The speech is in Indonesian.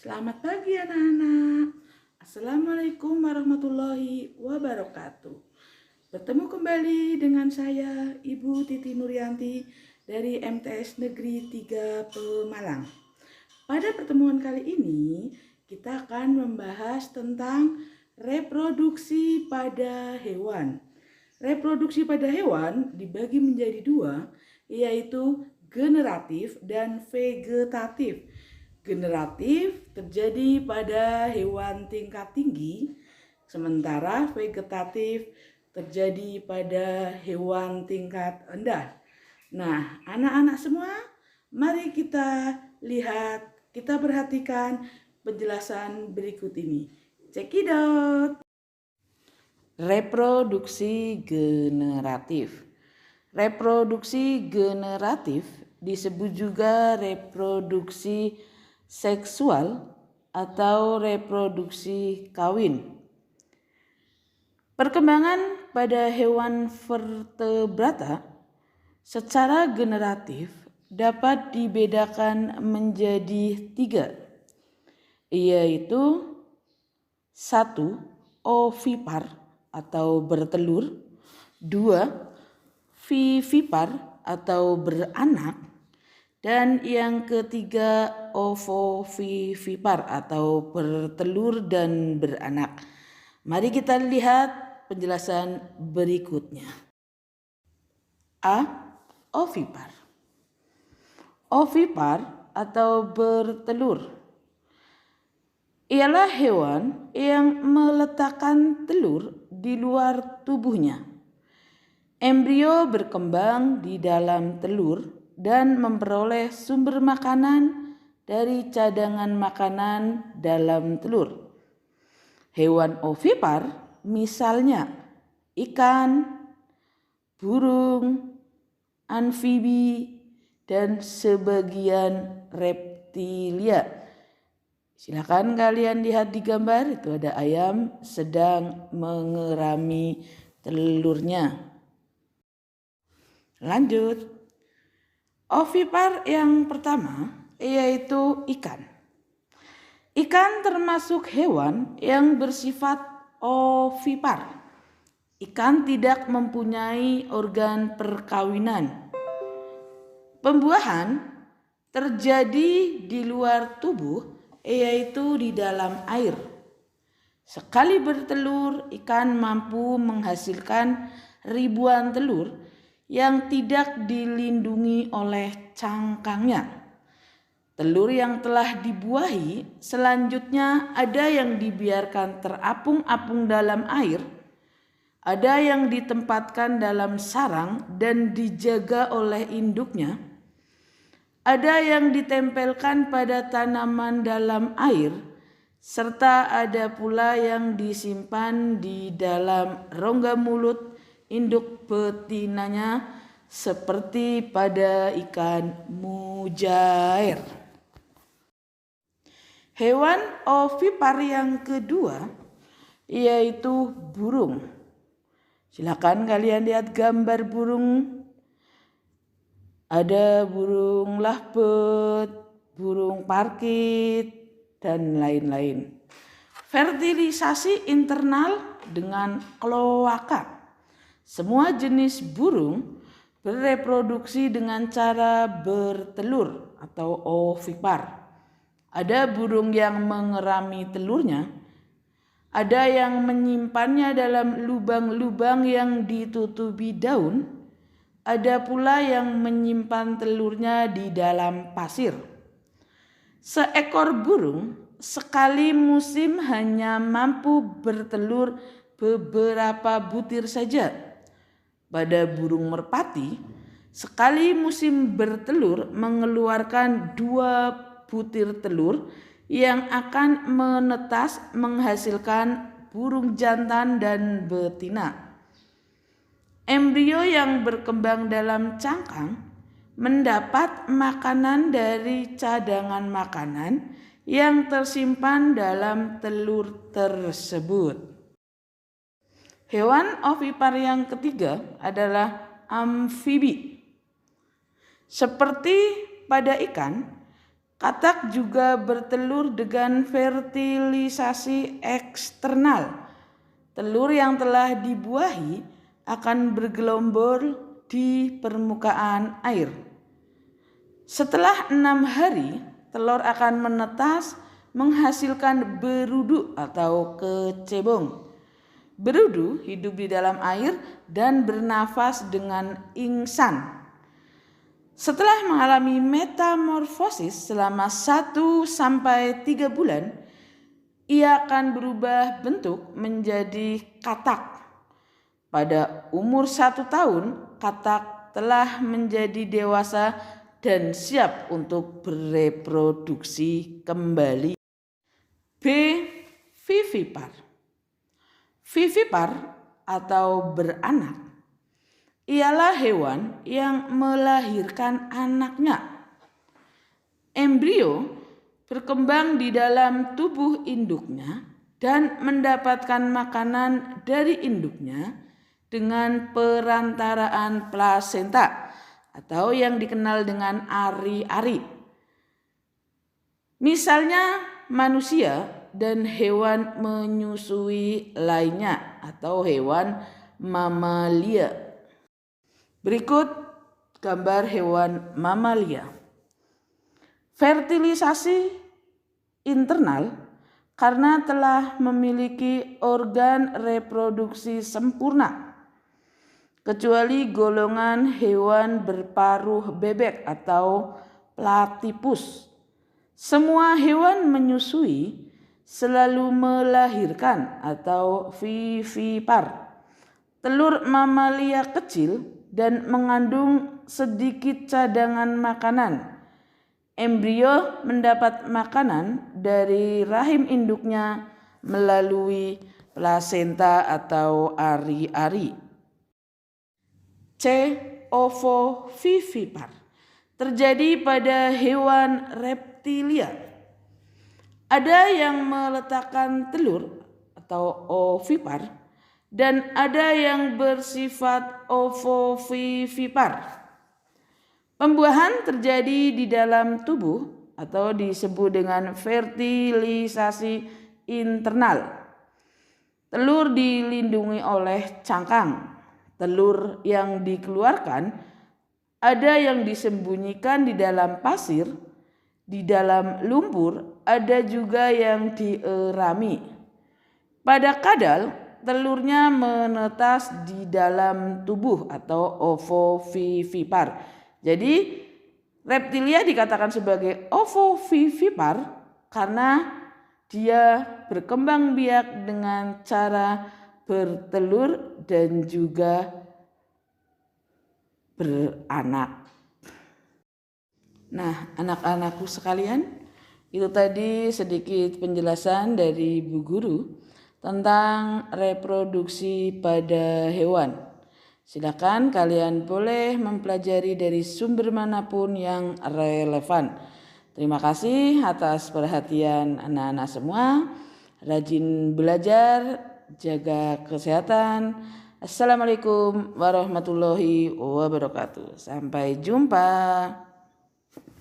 Selamat pagi anak-anak. Assalamualaikum warahmatullahi wabarakatuh. Bertemu kembali dengan saya Ibu Titi Nuryanti dari MTS Negeri 3 Pemalang. Pada pertemuan kali ini kita akan membahas tentang reproduksi pada hewan. Reproduksi pada hewan dibagi menjadi dua, yaitu generatif dan vegetatif. Generatif terjadi pada hewan tingkat tinggi, sementara vegetatif terjadi pada hewan tingkat rendah. Nah, anak-anak semua, mari kita lihat, kita perhatikan penjelasan berikut ini. Cekidot. Reproduksi generatif. Reproduksi generatif disebut juga reproduksi seksual atau reproduksi kawin. Perkembangan pada hewan vertebrata secara generatif dapat dibedakan menjadi 3, yaitu 1. Ovipar atau bertelur, 2. Vivipar atau beranak, dan yang ketiga ovovivipar atau bertelur dan beranak. Mari kita lihat penjelasan berikutnya. A. Ovipar. Ovipar atau bertelur ialah hewan yang meletakkan telur di luar tubuhnya. Embrio berkembang di dalam telur dan memperoleh sumber makanan dari cadangan makanan dalam telur. Hewan ovipar misalnya ikan, burung, amfibi, dan sebagian reptilia. Silakan kalian lihat di gambar, itu ada ayam sedang mengerami telurnya. Lanjut. Ovipar yang pertama yaitu ikan. Ikan termasuk hewan yang bersifat ovipar. Ikan tidak mempunyai organ perkawinan. Pembuahan terjadi di luar tubuh, yaitu di dalam air. Sekali bertelur, ikan mampu menghasilkan ribuan telur yang tidak dilindungi oleh cangkangnya. Telur yang telah dibuahi selanjutnya ada yang dibiarkan terapung-apung dalam air, ada yang ditempatkan dalam sarang dan dijaga oleh induknya, ada yang ditempelkan pada tanaman dalam air, serta ada pula yang disimpan di dalam rongga mulut induk betinanya seperti pada ikan mujair. Hewan ovipar yang kedua yaitu burung. Silakan kalian lihat gambar burung. Ada burung lahbet, burung parkit, dan lain-lain. Fertilisasi internal dengan kloaka. Semua jenis burung bereproduksi dengan cara bertelur atau ovipar. Ada burung yang mengerami telurnya, ada yang menyimpannya dalam lubang-lubang yang ditutupi daun, ada pula yang menyimpan telurnya di dalam pasir. Seekor burung sekali musim hanya mampu bertelur beberapa butir saja. Pada burung merpati, sekali musim bertelur mengeluarkan 2 butir telur yang akan menetas menghasilkan burung jantan dan betina. Embrio yang berkembang dalam cangkang mendapat makanan dari cadangan makanan yang tersimpan dalam telur tersebut. Hewan ovipar yang ketiga adalah amfibi. Seperti pada ikan, Katak juga bertelur dengan fertilisasi eksternal. Telur yang telah dibuahi akan bergelombol di permukaan air. Setelah 6 hari, telur akan menetas menghasilkan berudu atau kecebong. Berudu hidup di dalam air dan bernafas dengan ingsan. Setelah mengalami metamorfosis selama 1-3 bulan, ia akan berubah bentuk menjadi katak. Pada umur 1 tahun, katak telah menjadi dewasa dan siap untuk bereproduksi kembali. B. Vivipar. Vivipar atau beranak ialah hewan yang melahirkan anaknya. Embrio berkembang di dalam tubuh induknya dan mendapatkan makanan dari induknya dengan perantaraan plasenta atau yang dikenal dengan ari-ari. Misalnya manusia dan hewan menyusui lainnya atau hewan mamalia. Berikut gambar hewan mamalia. Fertilisasi internal karena telah memiliki organ reproduksi sempurna, kecuali golongan hewan berparuh bebek atau platypus. Semua hewan menyusui selalu melahirkan atau vivipar telur mamalia kecil dan mengandung sedikit cadangan makanan. Embrio mendapat makanan dari rahim induknya melalui plasenta atau ari-ari. C. Ovovivipar terjadi pada hewan reptilia. Ada yang meletakkan telur atau ovipar dan ada yang bersifat ovovivipar. Pembuahan terjadi di dalam tubuh atau disebut dengan fertilisasi internal. Telur dilindungi oleh cangkang. Telur yang dikeluarkan ada yang disembunyikan di dalam pasir, di dalam lumpur, ada juga yang dierami. Pada kadal, telurnya menetas di dalam tubuh atau ovovivipar. Jadi reptilia dikatakan sebagai ovovivipar karena dia berkembang biak dengan cara bertelur dan juga beranak. Nah, anak-anakku sekalian, itu tadi sedikit penjelasan dari Bu Guru tentang reproduksi pada hewan. Silakan kalian boleh mempelajari dari sumber manapun yang relevan. Terima kasih atas perhatian anak-anak semua. Rajin belajar, jaga kesehatan. Assalamualaikum warahmatullahi wabarakatuh. Sampai jumpa.